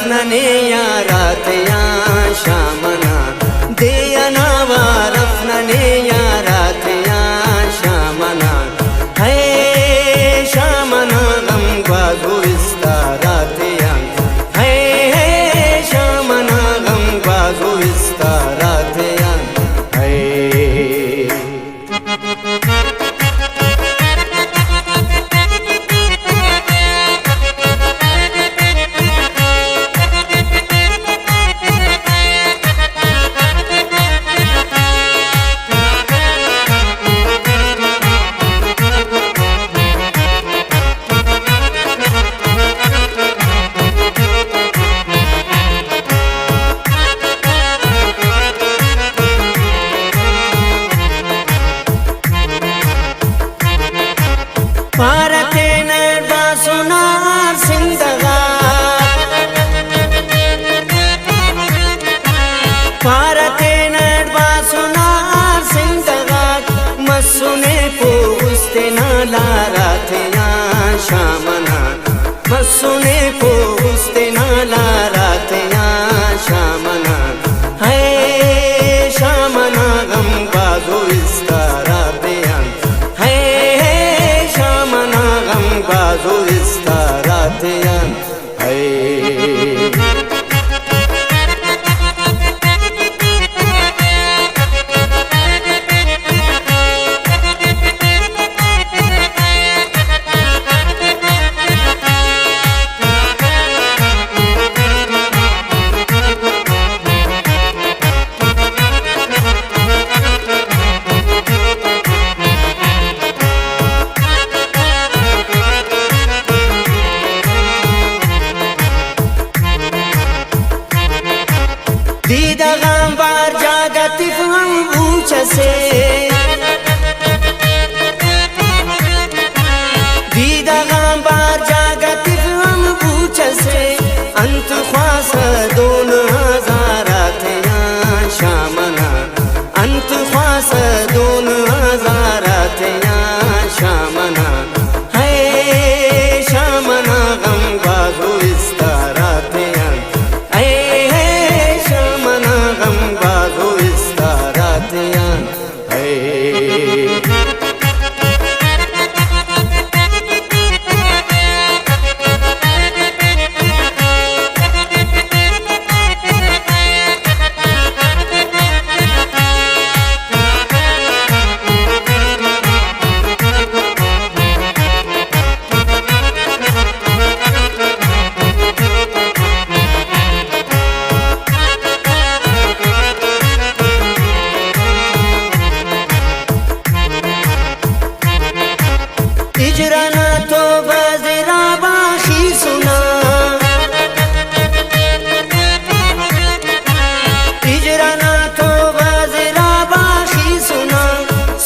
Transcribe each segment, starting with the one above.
रफनने यारात या शामना देयना वा रफनने यारात या शामना है शामना गम बाजू इस्तारात या है शामना गम बाजू इस्तारात या है। भारते नर्दा सुनार सिंदगार भारते नर्दा सुनार सिंदगार मसुने पोस्ते नाला राते या शामना मसुने पोस्ते नाला राते या शामना है शामना गम बाजू इस्ताराते या बाजू इस्तारात या है। दीदा गम बार जागत हम ऊंच से दीदा गम बार जागत हम ऊंच से अंत ख्वास दोन हजारात या शामना अंत ख्वास दोन हजारात या शामना है शामना गम बाजू इस्तारात या बाजू इस्तारात या है। इजराना तो बजरा बाशी सुना इजराना तो बजरा बाशी सुना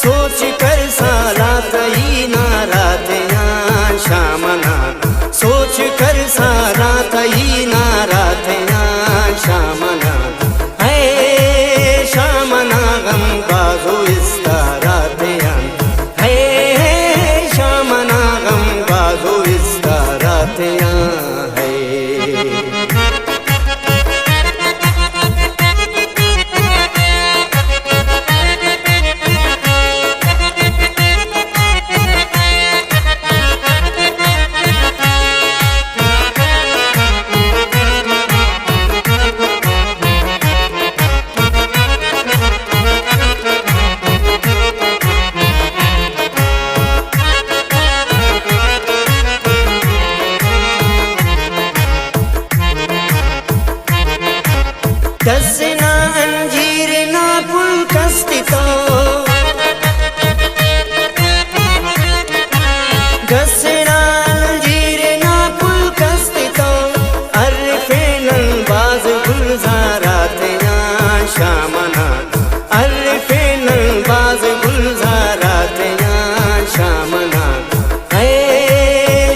सोच कर सालात ही नारात या शामना सोच कर सालात ही नारात या शामना है शामना गम बाजू इस्तारात या शामना गम बाजू इस्तारात या है। दसना अंजीर ना पुल कस्तितो दसना अंजीर ना पुल कस्तितो अरफेन बाज गुलजारात या शामना अरफेन बाज गुलजारात या शामना है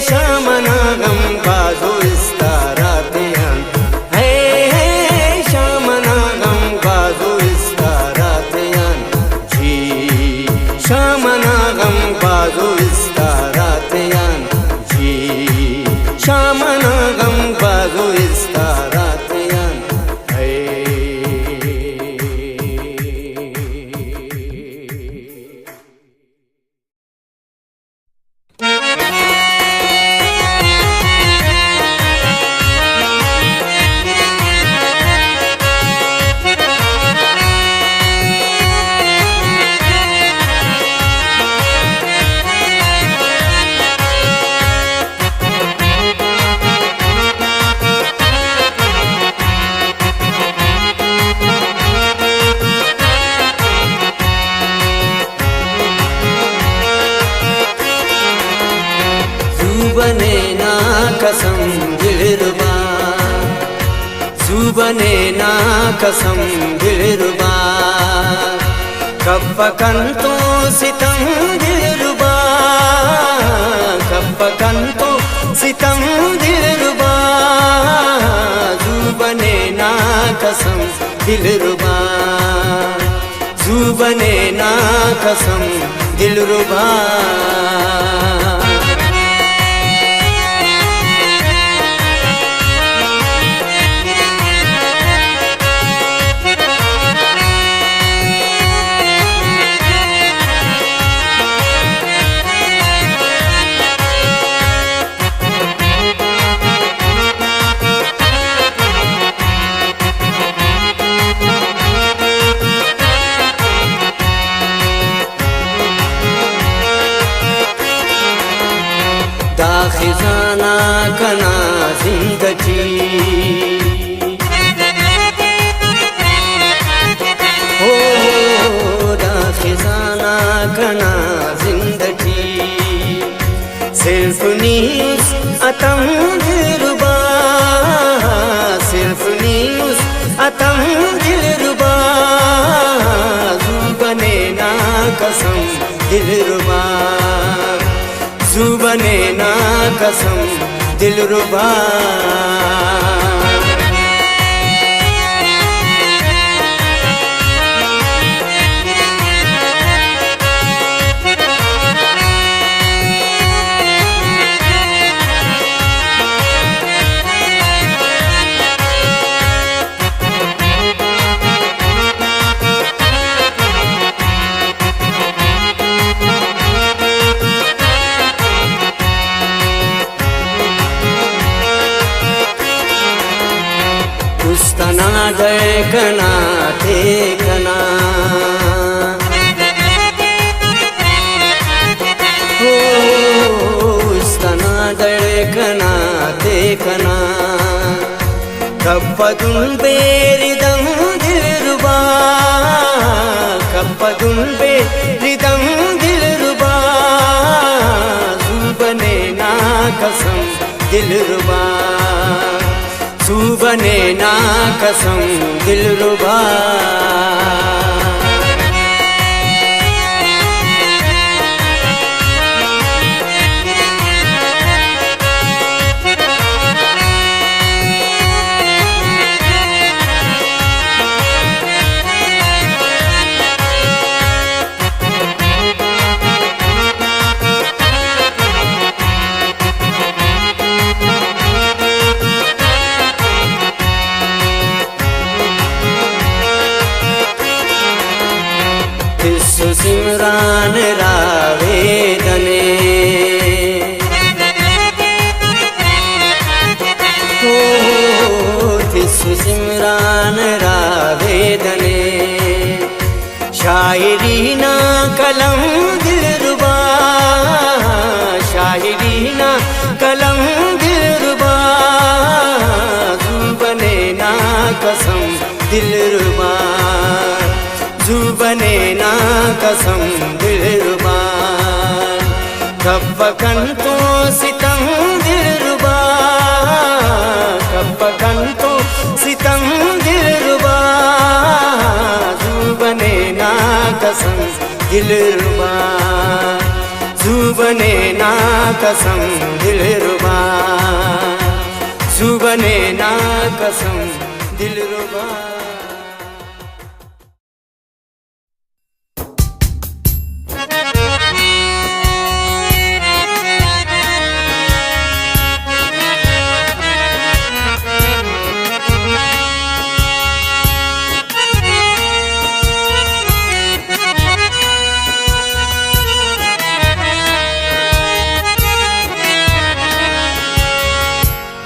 शामना गम बाजू इस्तारात या शामना गम बाजू इस्तारात या जुबने ना कसम दिलरुबा, जुबने ना कसम दिलरुबा, कब पकन तो सितम दिलरुबा, कब पकन तो सितम दिलरुबा, जुबने ना कसम दिलरुबा, जुबने ना कसम दिलरुबा। दा खिजाना कना जिंदगी, हो दा खिजाना कना जिंदगी, सिर्फ नीस अतम दिलरुबा, सिर्फ नीस अतम दिलरुबा, जुबने ना कसम दिलरुबा, जुबने ना कसम दिलरुबा। उस्तना देखना देखना, हो उस्तना देखना देखना, कब्बदुन बेरिदम दिलरुबा, कब्बदुन बेरिदम दिलरुबा, जुबने ना कसम दिलरुबा, जुबने ना कसम दिलरुबा। सिमरान रावेदने, हो तिस्सु सिमरान रावेदने, शायरी ना कलम दिलरुबा, शायरी ना कलम दिलरुबा, जुबने ना कसम दिलरुबा, जुबने ना कसम दिलरुबा, कब पकन तो सितम दिलरुबा, कब पकन तो सितम दिलरुबा, जुबने ना कसम दिलरुबा, जुबने ना कसम दिलरुबा, जुबने ना कसम दिलरुबा।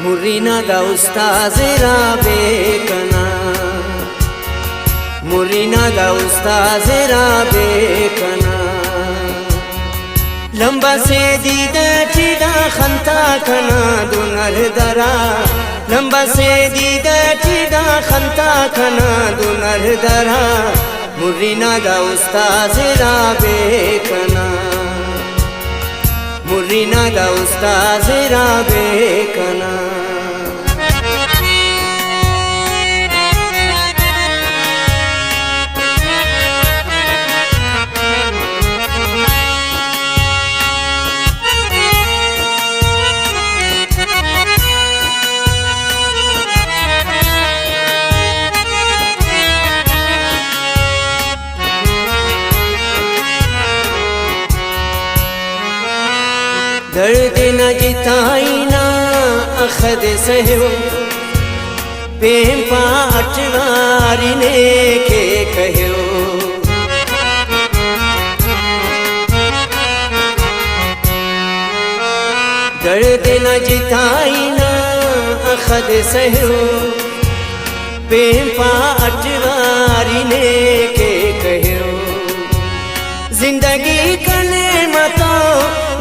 मुरीना गा उस्ताद राबेकना, मुरीना गा उस्ताद राबेकना, लंबा से दीदा चिदा खंता खना दुनर दरा, लंबा से दीदा चिदा खंता खना दुनर दरा, मुरीना गा उस्ताद राबेकना, मुरीना दा उस्ताद राबे कना दर्द न जिताई ना अखद सहयो प्रेम पाटवारी ने के कहो दर्द न जिताई ना अखद सहयो प्रेम पाटवारी ने के कहो जिंदगी कने मतो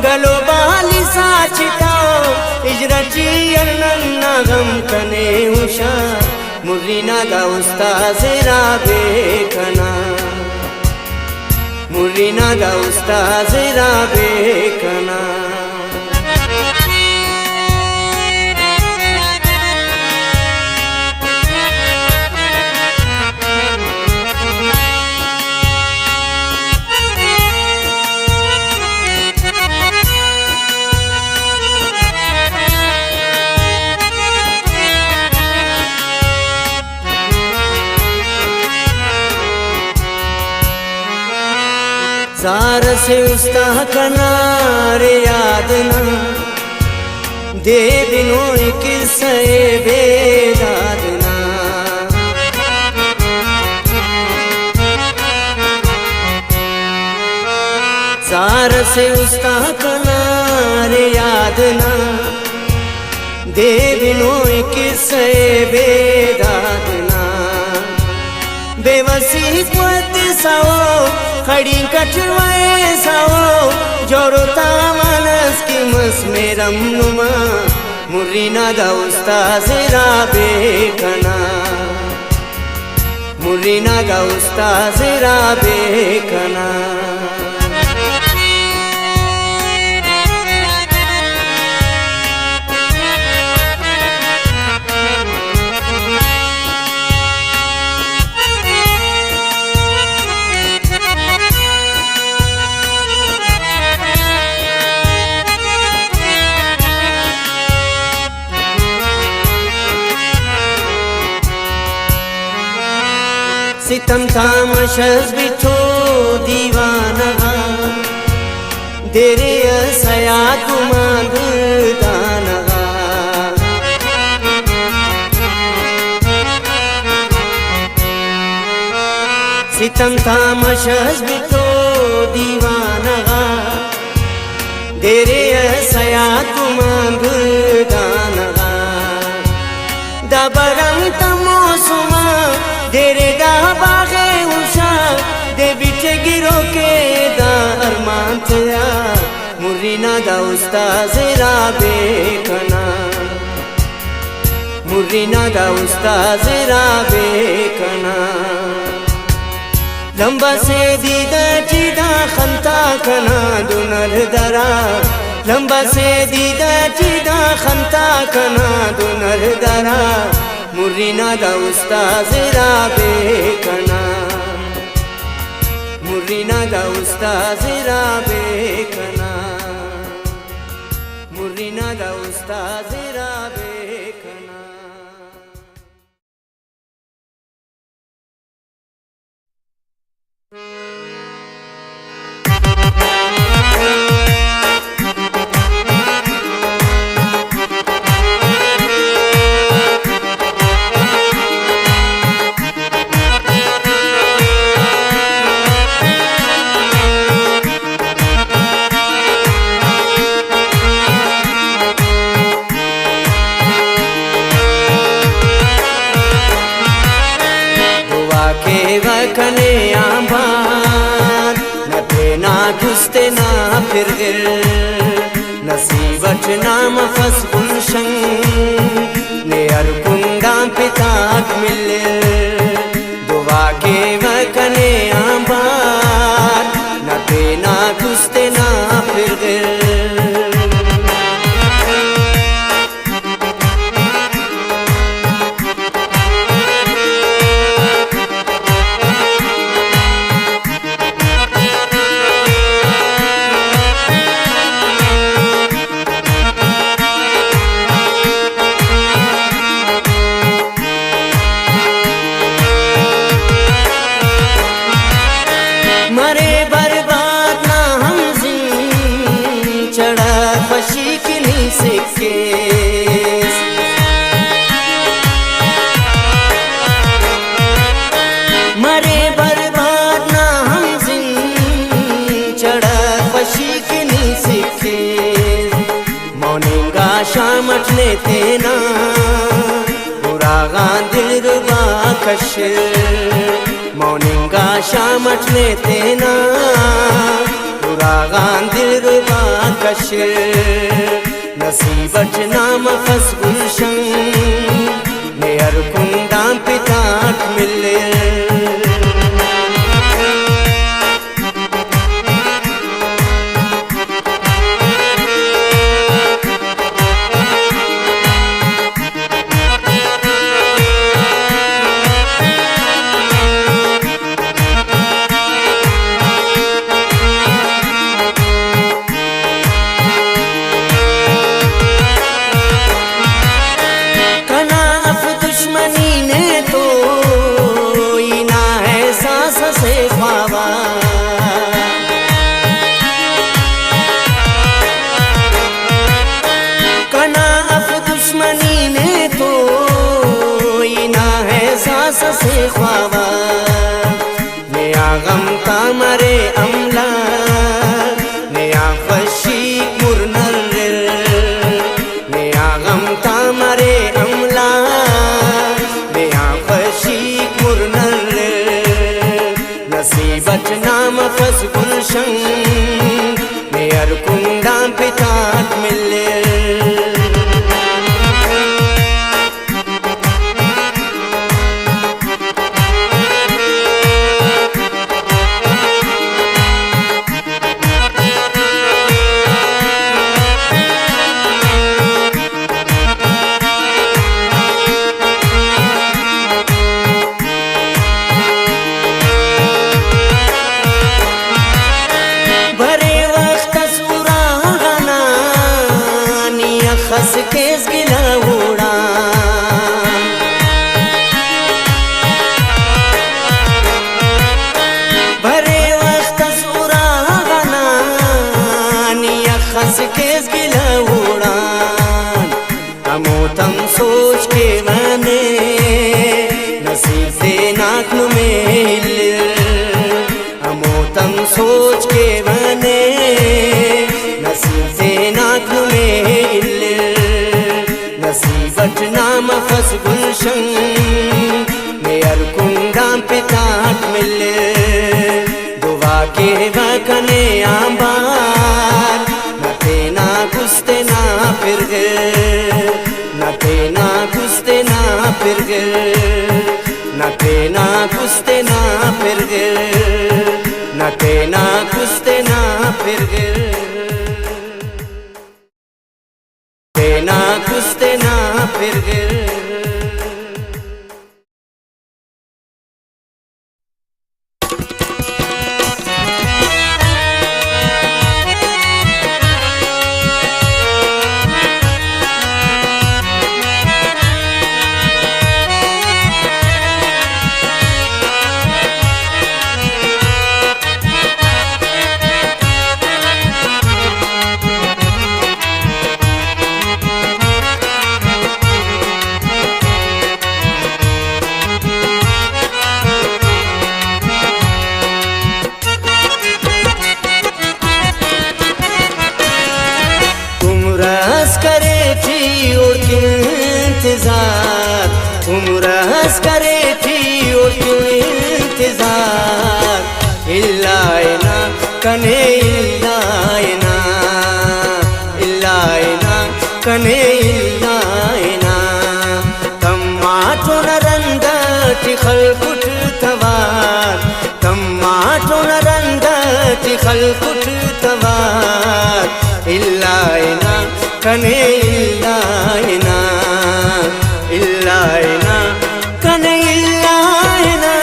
गलो बाली साचिताओ इजरची अन्ना गम कने उषा मुरीना दा उस्ताद राबे कना मुरीना दा उस्ताद राबे कना जार से उसका कनारे याद ना दे बिनों किस्से बेदाद ना जार से उसका कनारे याद ना दे बिनों किस्से बेदाद ना बेवसी कुत साओ खड़ी कटवाए साओ जोरोता मनस की मस में रमनुमा मुरीना दा उस्ताद राबे कना मुरीना दा उस्ताद राबे कना सितम तामशस बिठो दीवाना देरे सया तुमांग दाना सितम तामशस बिठो दीवाना देरे सया तुमांग दाना दबरंग तमोसुमा देरे दा बागे उषा दे बिचे गिरो के दा अरमान तया मुरीना दा उस्ताद राबे कना मुरीना दा उस्ताद राबे कना लंबा से दीदा चिदा खंता कना दुनर दरा लंबा से दीदा चिदा खंता कना दुनर दरा मुरीना दा उस्ताद राबे कना मुरीना दा उस्ताद राबे कना मुरीना दा उस्ताद राबे कना कने आबाद न देना घुसते ना फिर नसीबत नाम फस गुलशन ने अरकुंडा पिताक मिले दुआ के वकने आबाद न देना घुसते ना फिर सिक्के मरे बर्बाद ना हम जिन चढ़ा पशी के नी सिक्के मौनिंगा शामटने तेना बुरागा दिल रुबा कश मौनिंगा शामटने तेना बुरागा दिल रुबा कश नसीबट नाम फस गुलशन नेयर कुंडा पिताक मिले से ख्वाबा नया गम का मरे अमला नया खुशी मुरनर नया गम का मरे अमला नया खुशी मुरनर नसीबत नाम फस गुलशन नेयर कुंडा पिताक मिले खस केस गिला उड़ा भरे वक्त सुरा गाना निया खस केस गिला उड़ा हमो तम सोच के बने नसीब से नाक में हमो तम सोच के बने नसीब से नाक में नसीबत नाम फस गुलशन नेयर कुंडा पिताक मिले दुआ के बकने आबार न तेना गुस्ते ना फिर न तेना गुस्ते ना फिर न तेना गुस्ते ना फिर न तेना गुस्ते ना फिर तेना गुस्ते ना फिर इंतजार उम्र करे थी और क्यों इंतजार इल्लायना कने इल्लायना इल्लायना कने इल्लायना तम्माटो नरंदति खलकुट तवार तम्माटो नरंदति खलकुट तवार इल्लायना कने इल्लायना इल्लायना कने इल्लायना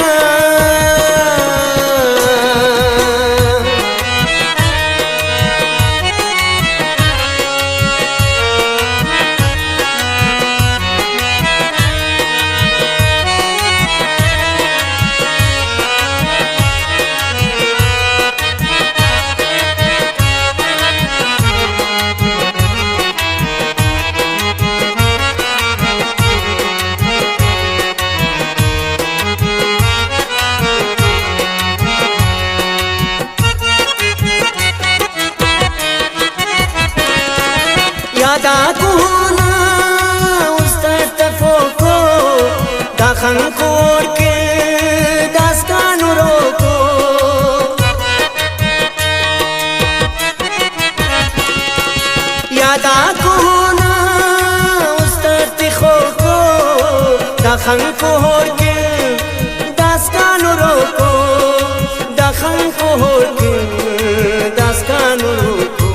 यादा कुना उस्तात फोको दाखन कोर के दास्तान रोको यादा कुना उस्तात फोको दाखन कोर के दास्तान रोको दाखन कोर के दास्तान रोको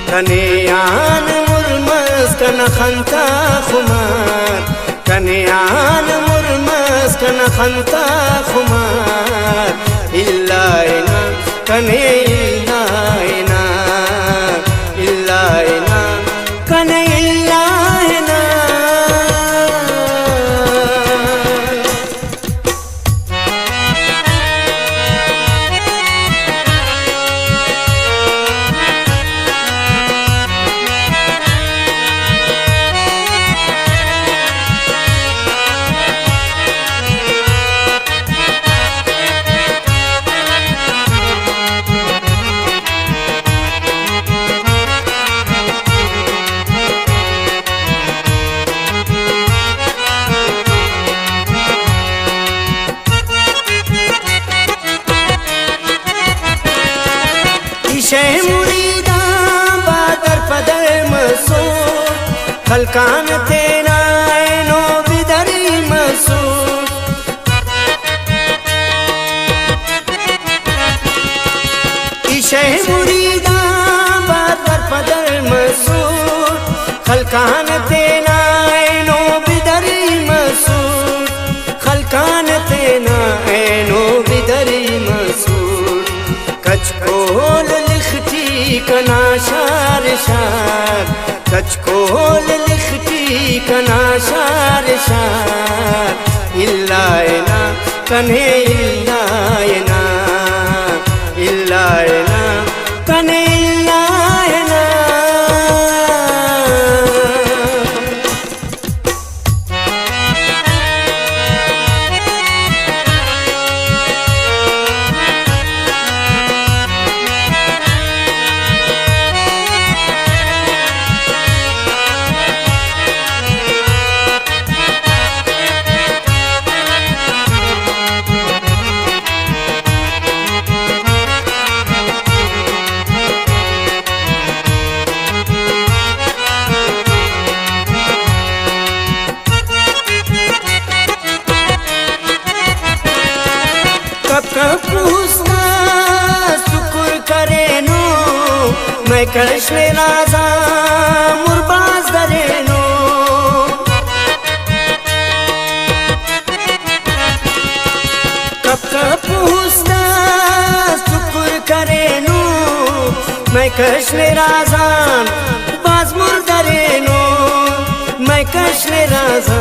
कनेयान मुरमस कन खंता खुमार कनेयान मुरमस कन खंता खुमार इल्लाइना कने इल्लाइना इल्लाइना कने इल्लाइना मुरीदा बादर पदर मसूर खलकान तेरा नो बिदरी मसूर इशे मुरीदा बादर पदर मसूर खलकान तेरा नो बिदरी मसूर खलकान तेरा नो बिदरी मसूर कचकोल कना शार शार कचकोल लिखती कना शार शार इल्लाइना कने इल्लाइना इल्लाइना कने इल्लाइना पूछना शुक्र करे नो मैं कृष्ण राजा मुरबाज दरे नो कब पूछना शुक्र करे नो मैं कृष्ण राजा बाज मुर्दरे नो मैं कृष्ण राजा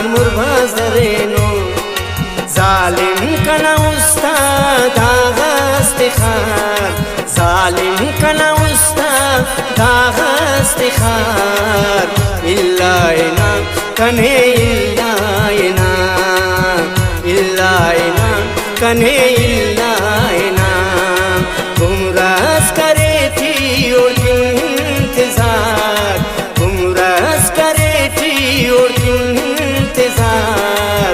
मुरबाज दरे नो जालिम कना उस्ताद इस्तिखार जालिम कना उस्ताद इस्तिखार इल्लाइना कने इल्लाइना इल्लाइना कने इल्लाइना गुमराज करे थी और इंतजार गुमराज करे थी और इंतजार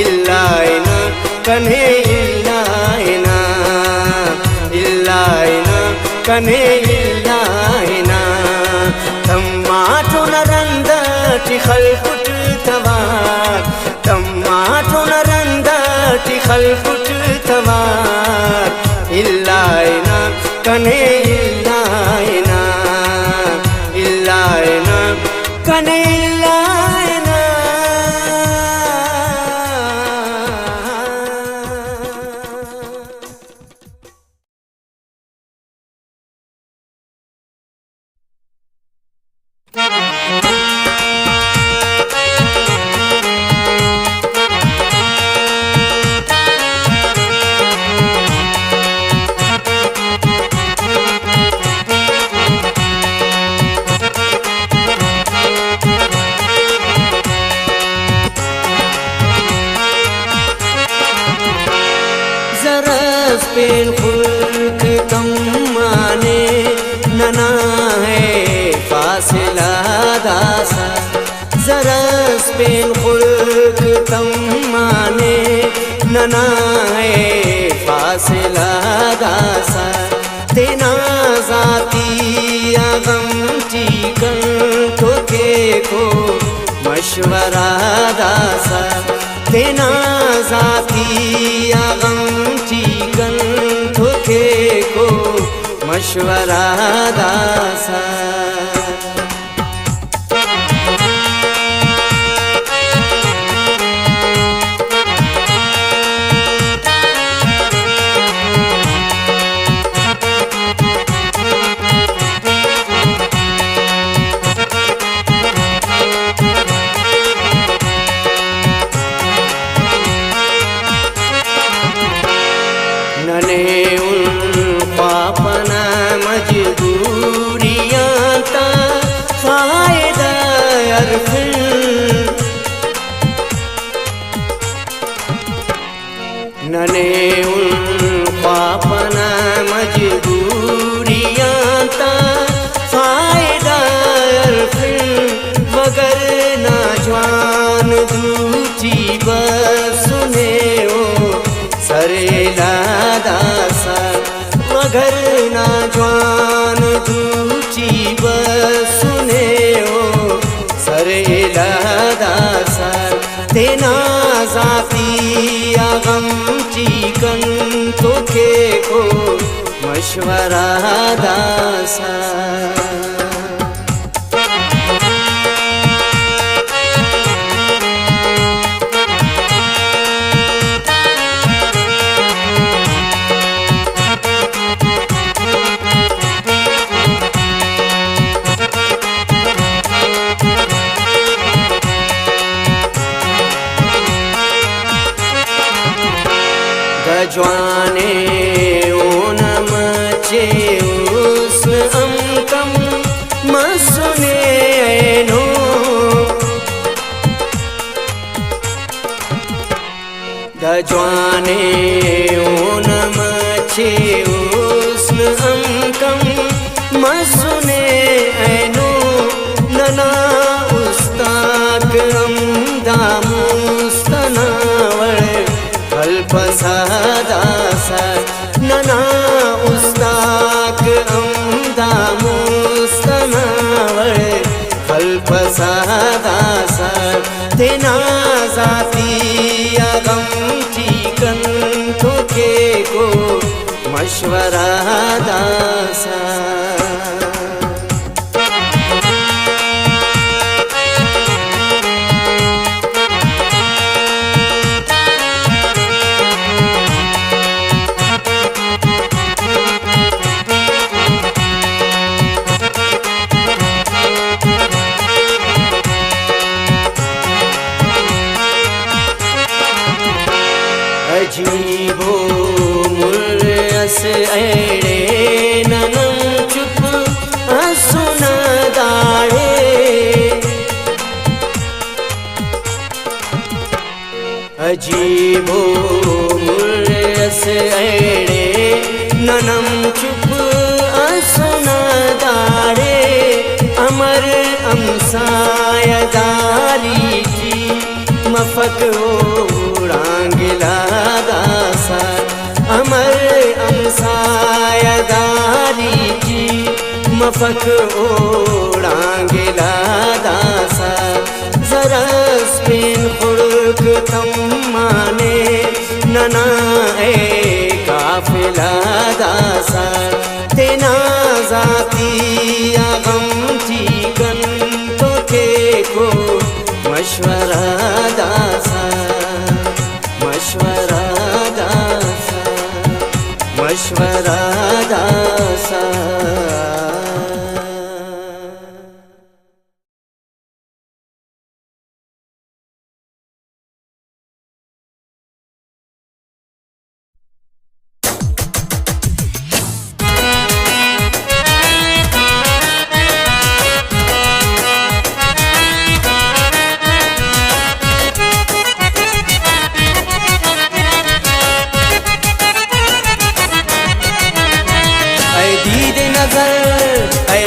इल्लाइना कने इल्लाइना इल्लाइना कने इल्लाइना तम्माटो नरंदटी खलकुट तवार तम्माटो नरंदटी खलकुट तवार इल्लाइना कने इल्लाइना इल्लाइना कने इल्लाइना पेन खुल्क कम माने नना है फास जरस पेन खुल्क तम माने नना है फासिला दासा तेना जाती गम टीकन तो के को मशवरा दासा तेना जाती गम टीकन तो के को मशवरा दासा नने पापना मजबूरियां ता फायदा वगर ना जवान दूची बस सुने ओ सरेला दासा वगर ना जवान दूची बस सुने ओ सरेला दासा तेना जाती गम चिकन तो के को मशवरा दासा गजवाने ओन मचे उस्न अमकम मसुने ऐनो गजवाने ओन मचे उस्न अमकम मसुने ऐनो नना उस्ताक अमदा मुस्तनावर पसादासा नना उस्ताक अमदा मुस्तनावर फल पसादासा तेना जाती गम चिकन तो के को मशवरा दासा अजीबो मुर्रस ऐड़े ननम चुप सुन दाड़े अजीबो मुर्रस ऐड़े ननम चुप सुन दाड़े अमर अमसायदारी की मफक उड़ांगिला दासा अमर अमसायदारी की मफक उड़ांगिला दासा जरस पेन खुड़क तम माने नना ए काफिला दासा तेना जाती गम चिकन तो के को मशवरा दासा मशवरा दासा मशवरा दासा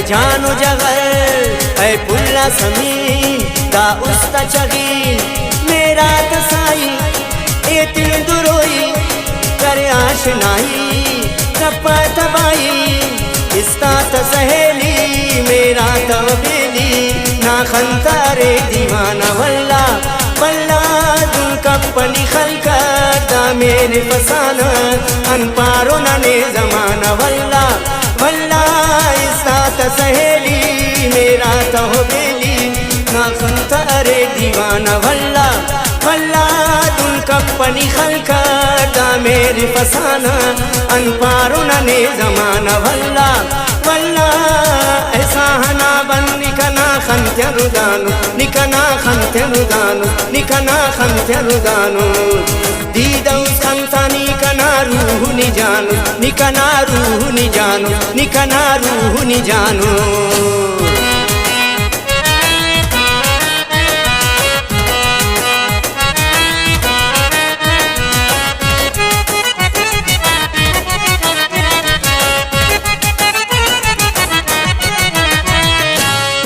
जानो जगर ऐ पुल्ला समीन दा उस्ता चगीन मेरा तसाई एतिन दुरोई करे आशनाई रब्बा तबाई इस्ता तसहेली मेरा तवबेली ना खंतारे दीवाना वल्ला वल्ला दुन कपनी खलका दा मेरे फसाना अनपारो नने जमाना वल्ला वल्ला इस्ता तसहेली मेरा तवबेली ना खंतारे दीवाना वल्ला वल्ला दुन कपनी खलका दा मेरे फसाना अनपारो नने जमाना वल्ला वल्ला ऐसा हना बन निकना खंत्यरुदानु निकना खंत्यरुदानु निकना खंत्यरुदानु दीदौस खंसानी कना रूह नि जानु निकना रूह नि जानु निकना रूह नि जानु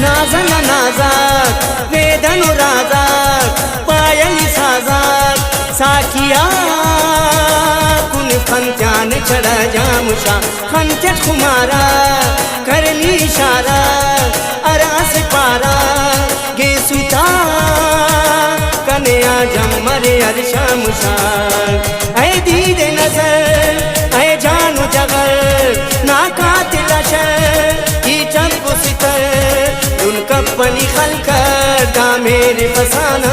नाजन नाजाक वेदनु राजाक पायली साजाक साकिया कुन खंत्यान चढ़ा जामुशा खंत्यत खुमारा करली इशारा अरास पारा गे सुता कन्या जमरे अरशा मुशार ऐ दीद नजर ऐ जानू जगर ना कातिल अशर ई चंपु सितर कपनी खलकर दा मेरे फसाना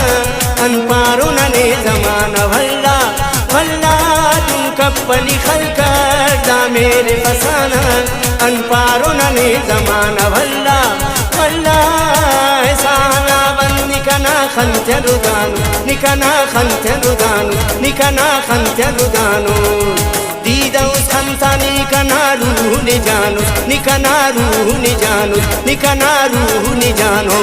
अनपारो नने जमाना वल्ला वल्ला तुम कपनी खलकर दा मेरे फसाना अनपारो नने जमाना वल्ला वल्ला ऐसाना बन निकना खंत्यरुदानु निकना खंत्यरुदानु निकना खंत्यरुदानु दीदौस खंसानी कना रूह नि जानु निकना रूह नि जानु निकना रूह नि जानो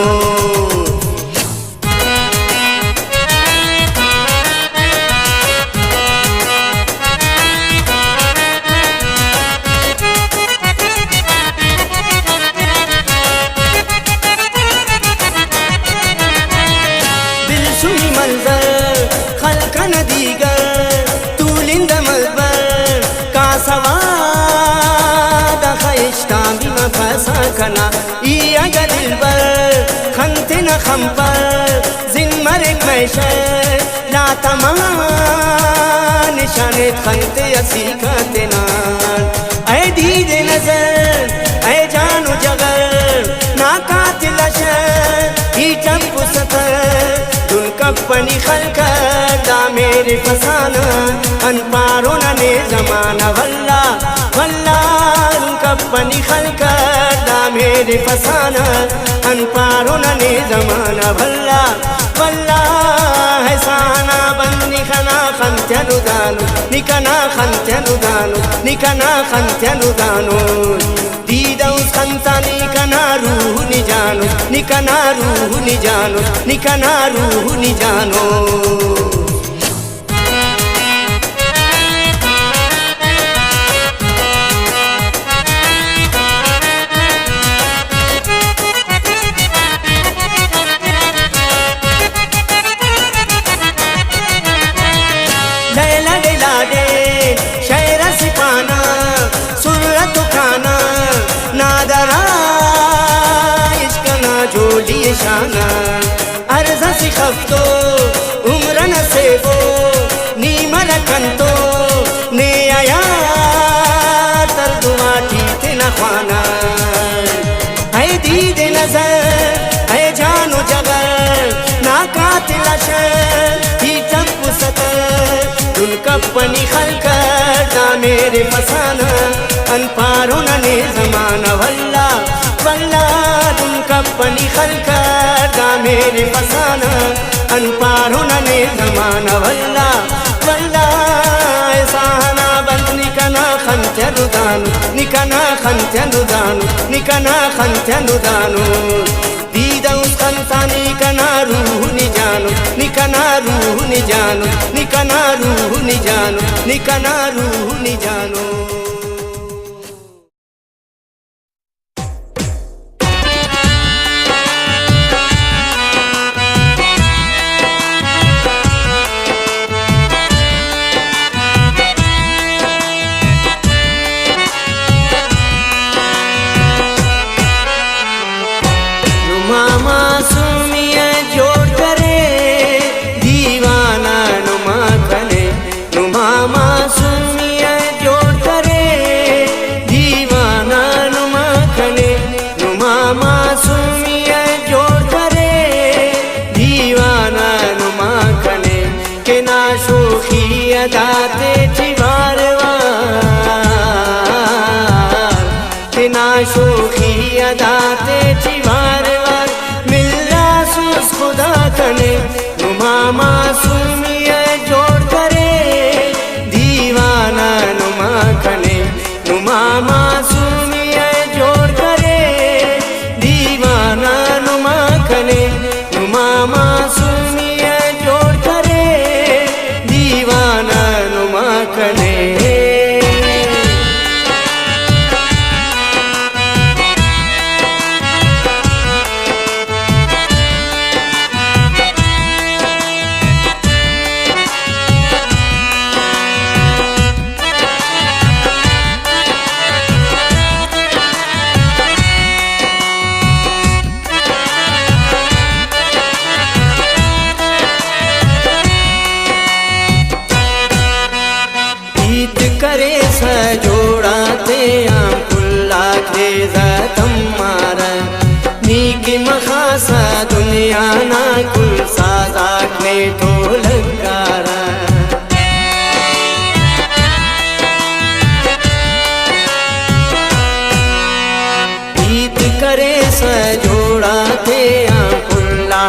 दिल सुनी मंजर खलकन दीगर तूलिंद मलबर सवाद खैश्ता बिमा फसा कना इयागा दिलबर खंते न खंपर जिम्मर एक मैशर ला तमान निशाने खंते असी खाते नान ऐ दीदे नजर ऐ जानू जगर ना कातिल अशर ही चंपु सतर दुन कपनी खलकर दा मेरे फसाना अनपारो नने जमाना वल्ला वल्ला दुन कपनी खलकर दा मेरे फसाना अनपारो नने जमाना वल्ला वल्ला है साना बन निकना खंत्यनुदानु निकना खंत्यनुदानु निकना खंत्यनुदानु दीदौस खंसानी कना रूह नि जानु निकना रूह नि जानु निकना रूह नि जानो लैला दिलादे शहरा सिपाना सुरत खाना नादरा इश्कना जोड़ी शाना अर्जा सिखफ्तो उम्र न सेवो नीमल कंतो ने आया तरदुआ ठीक न खाना ऐ दीद नजर ऐ जानो जगर ना कातिल अशर ही चंपु सतर दुन कपनी खलकर दा मेरे फसाना अनपारो नने जमाना वल्ला वल्ला दुन कपनी खलकर दा मेरे फसाना अनपारो नने जमाना वल्ला वल्ला ऐसाना बंद निकना खंत्यनुदानु निकना खंत्यनुदानु निकना खंत्यनुदानु दीदौस खंसानी कना रूह नि जानु निकना रूह नि जानु निकना रूह नि जानु निकना रूह नि जानु नुमा मासूमिया जोड़ करे दीवाना नुमा कने नुमा मासूमिया जोड़ करे दीवाना नुमा कने नुमा मासूमिया जोड़ करे दीवाना नुमा कने के ना शोखी अदाते चिवार के ना शोखी अदाते चिवार मिल्ला सुस खुदा कने नुमा मासूमिया जोड़ करे दीवाना नुमा कने नुमा मासूमिया जोड़ करे दीवाना नुमा कने नुमा मासूमिया जोड़ करे दीवाना नुमा कने करे सजोड़ाते आम कुल्ला खेजा तम्मारा नीकी मखासा दुनिया ना कुल साजाक में तो लगारा ईद करे सजोड़ाते आम कुल्ला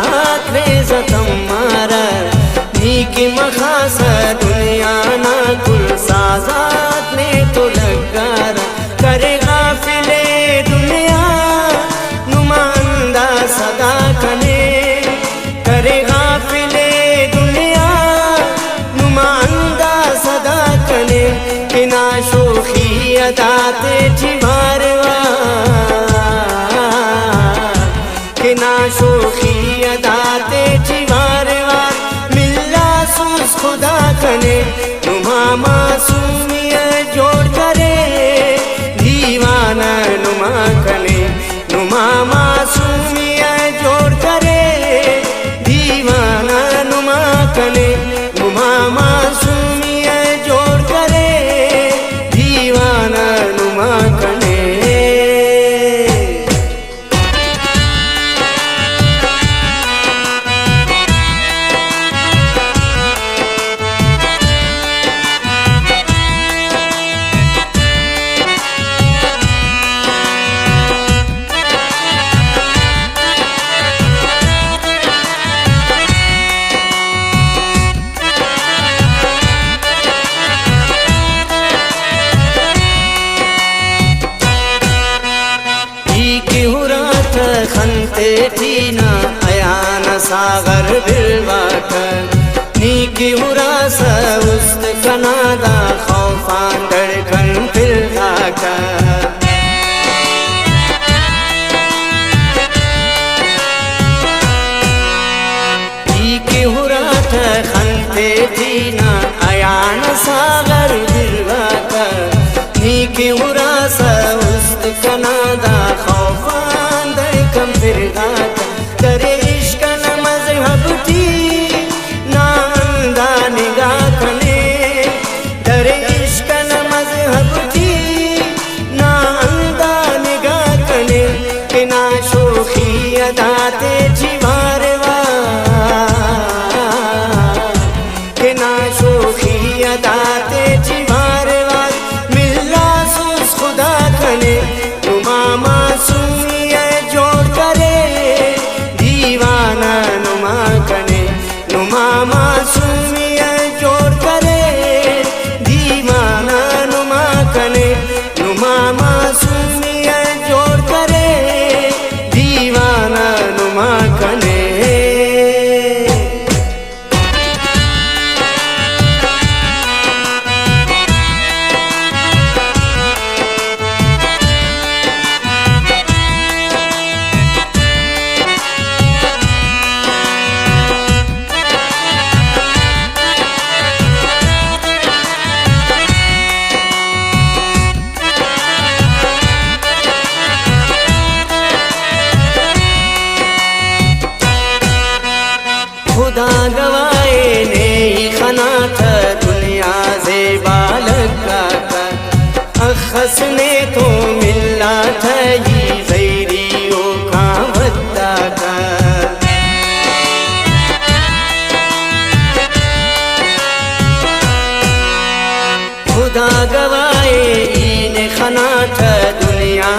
खेजा तम्मारा नीकी मखासा दुनिया ना कुल साजात में तो लगारा करे गाफिले दुनिया नुमाइंदा सदा कने करे गाफिले दुनिया नुमाइंदा सदा कने कि ना शोखी अदाते चिवारवा कि ना शोखी अदाते चिवारवा मिल्ला सुस खुदा कने नुमा मासूमिया जोड़ करे दीवाना नुमा कने नुमा मासूमिया जोड़ करे दीवाना नुमा कने नुमा मासूमिया जोड़ करे दीवाना नुमा कने खनते थीना अयाना सागर बिलवाक नीकी हुरास उस्त कनादा खौफान धड़कन फिलहाक नीकी हुरात खनते थीना अयाना सागर बिलवाक नीकी हुरास उस्त कनादा खौफान कम फिरगाता करे इश्क न मज़हब थी ना अंधा निगाह कने करे इश्क न मज़हब थी ना अंधा निगाह कने कि ना शोखी अदाते चिवारवा कि ना शोखी अदाते चिवारवा मिल्ला सुस खुदा कने नुमा मासूमिया जोड़ करे दीवाना नुमा कने नुमा मासूमिया जोड़ करे दीवाना नुमा कने नुमा मासूमिया जोड़ करे दीवाना नुमा कने खुदा गवाए ने ही खना था दुनिया से बालका का अखस ने तो मिला था ये गैरियों का वद्दा का खुदा गवाए ने खना था दुनिया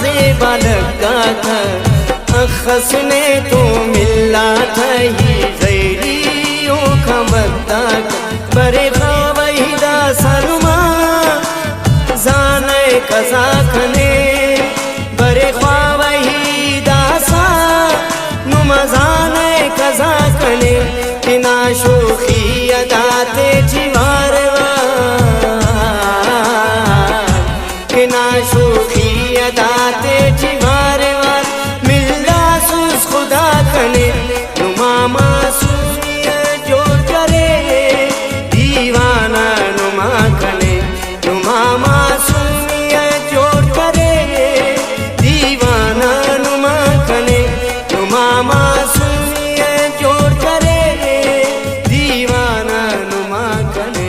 से बालका था अखस ने तो मिला था ये गैरियों का वद्दा का बरे वहीदा सरमा जाने कजा खने बरे वहीदा सा नुमजाने कजा खने बिना शोखी अदाते जीवार बिना शोखी अदाते जीवार मिलना सुस खुदा खने नुमा मासूमिया जोड़ करे दीवाना नुमा खने नुमा मासूमिया जोड़ करे दीवाना नुमा खने नुमा मासूमिया जोड़ करे दीवाना नुमा खने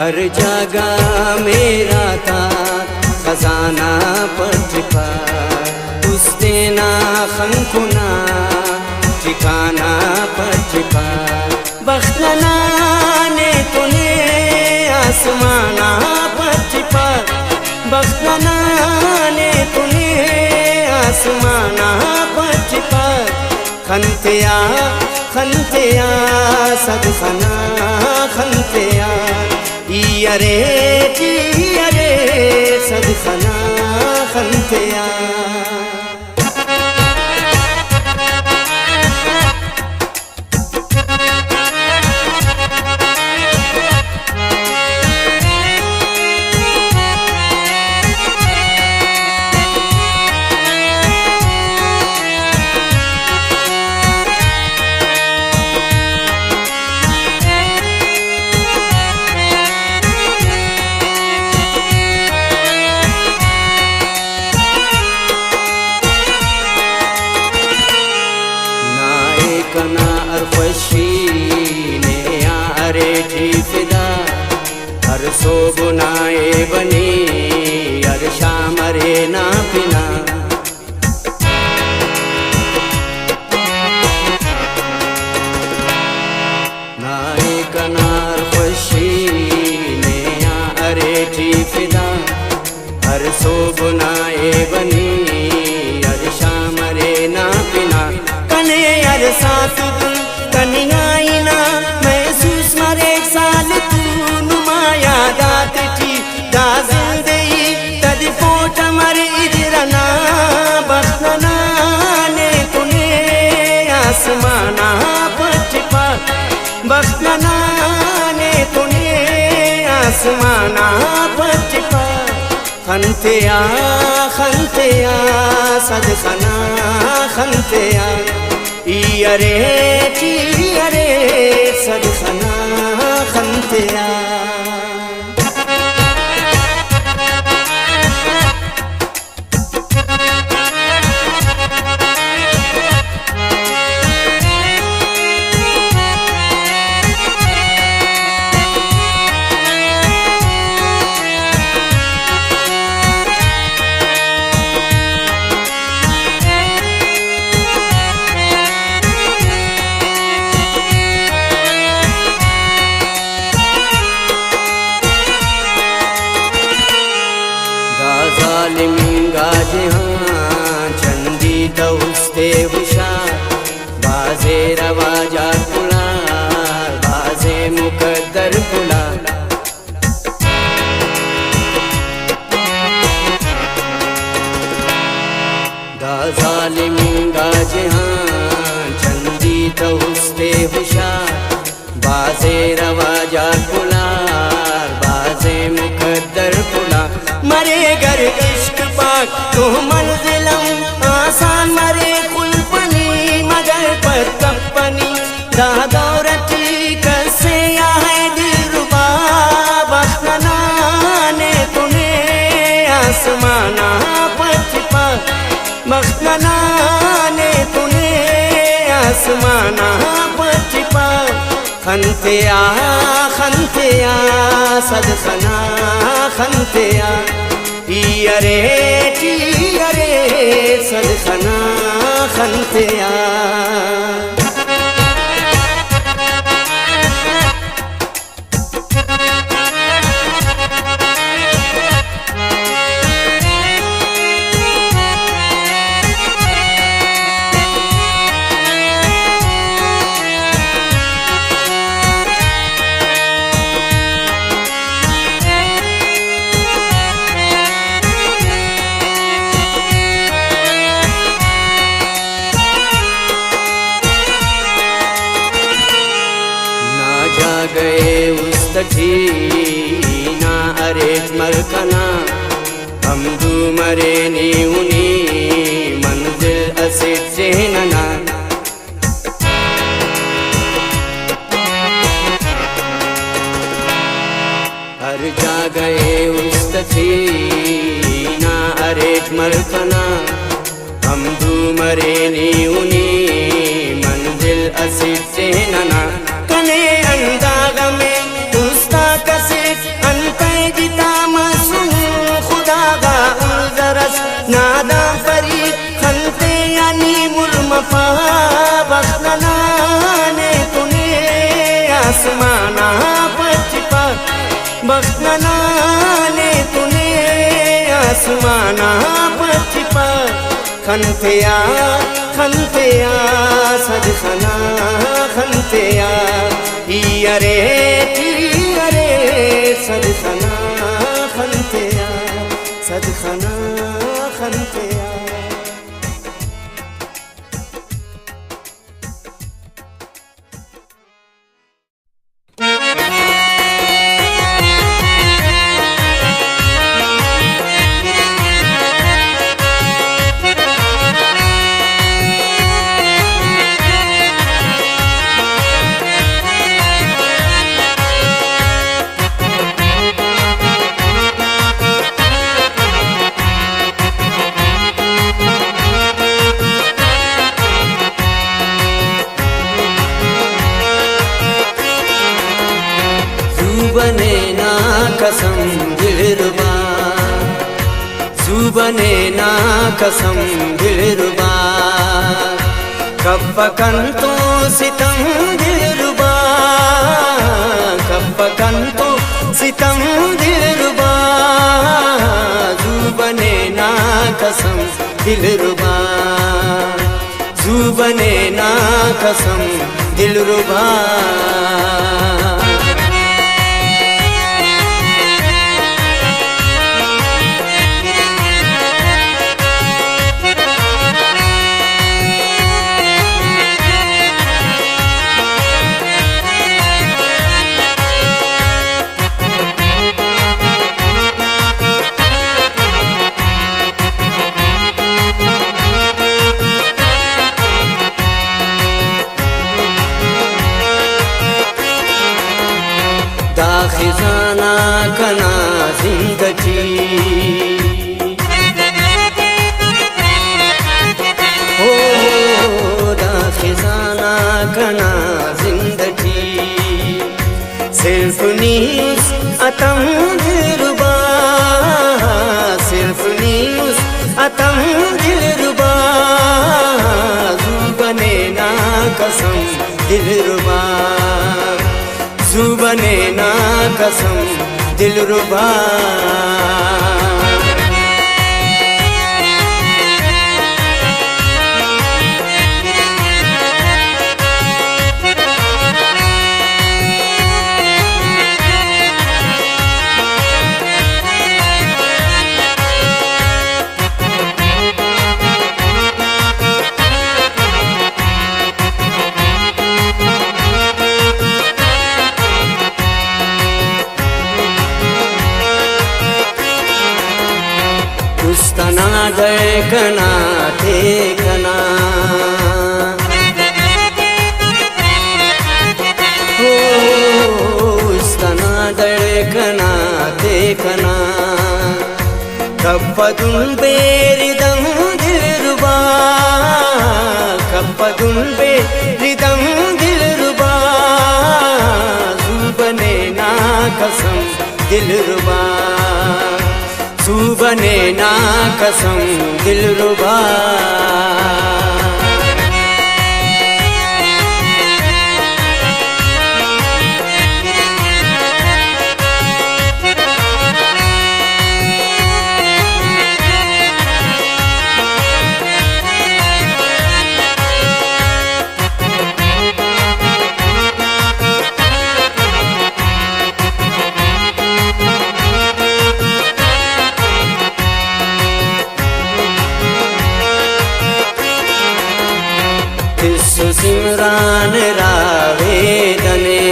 हर जगह मेरा था खजाना पर छिपा उस देना खनकुना ठिकाना पर छिपा बख्तना ने तूने आसमाना पर छिपा बख्तना ने तूने आसमाना पर छिपा खनतिया खनतिया सदखना खनतिया अरे सदखना खनतिया कना अरफशी ने यारे फिदा हर सो बुनाए बनी हर शाम रे ना पिना नाए कना अरफशी ने यारे फिदा हर सो बुनाए बनी हर शाम रे ना पिना यार साथ तुम कनियाई ना महसूस मरे साल तू नुमाया दात थी दाजिल दई तद फोट मरे इजरना बख्तना ने तूने आसमाना पछपा बख्तना ने तूने आसमाना पछपा खनतिया खनतिया सदखना खनतिया अरे सदखना खनतिया चंदी दौस्ते हुशार बाजे रवाजा पुला बाजे मुकद्दर पुला दा जालिमिंगा जहां चंदी दौस्ते हुशार बाजे रवाजा पुला बाजे मुकद्दर पुला मरे गर इश्क पाक तो मंजिलम आसान मरे आसमाना पछपा मखना ने तूने आसमाना पछपा खनतिया सदखना खनतिया टियरे सदखना खनतिया गए उस तटी ना अरेज मरकना हम दू मरे नी उनी मंजिल असित से नना हर जा गए उस तटी ना अरेज मरकना हम दू मरे नी उनी मंजिल असित से नना कने अंदाग में उस्ता कसे अनपै जिता मासूम खुदागा उलजरस नादा फरीद खलते यानी मुलमफा बखना ने तूने आसमाना पछपा बखना ने तूने आसमाना पछपा खनतिया सदखना खनतिया टियरे सदखना खनतिया सदखना खनतिया बने ना कसम दिलरुबा बने ना कसम दिलरुबा कब पकन तो सितम दिलरुबा कब पकन तो सितम दिलरुबा बने ना कसम दिलरुबा बने ना कसम दिलरुबा खिजाना कना जिंदगी हो दा खिजाना कना जिंदगी सिर्फ न्यूज़ अतम दिलरुबा सिर्फ न्यूज़ अतम दिलरुबा बने ना कसम दिलरुबा बने ना कसम दिलरुबा उस्तना देखना देखना हो उस्तना देखना देखना कब कप्पदुन बेरिदं दिलरुबा कप्पदुन बेरिदं दिलरुबा जुबने ना कसम दिलरुबा जुबने ना कसम दिलरुबा तिस्सु सिमरान रावेदने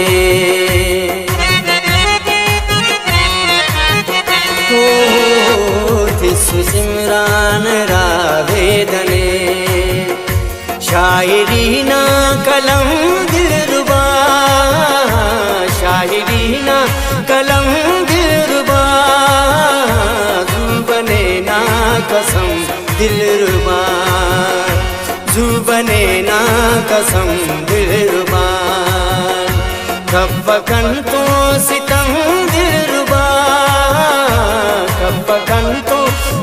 हो तिस्सु सिमरान रावेदने शायरी ना कलम दिलरुबा शायरी ना कलम दिलरुबा जुबने ना कसम दिलरुबा जुबने ना कसम दिलरुबा कब्बकन तो सितम दिलरुबा कब्बकन तो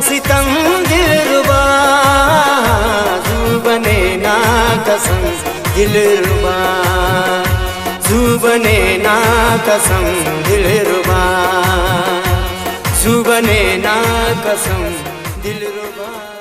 सितम दिलरुबा जुबने ना कसम दिलरुबा जुबने ना कसम दिलरुबा जुबने ना कसम दिलरुबा।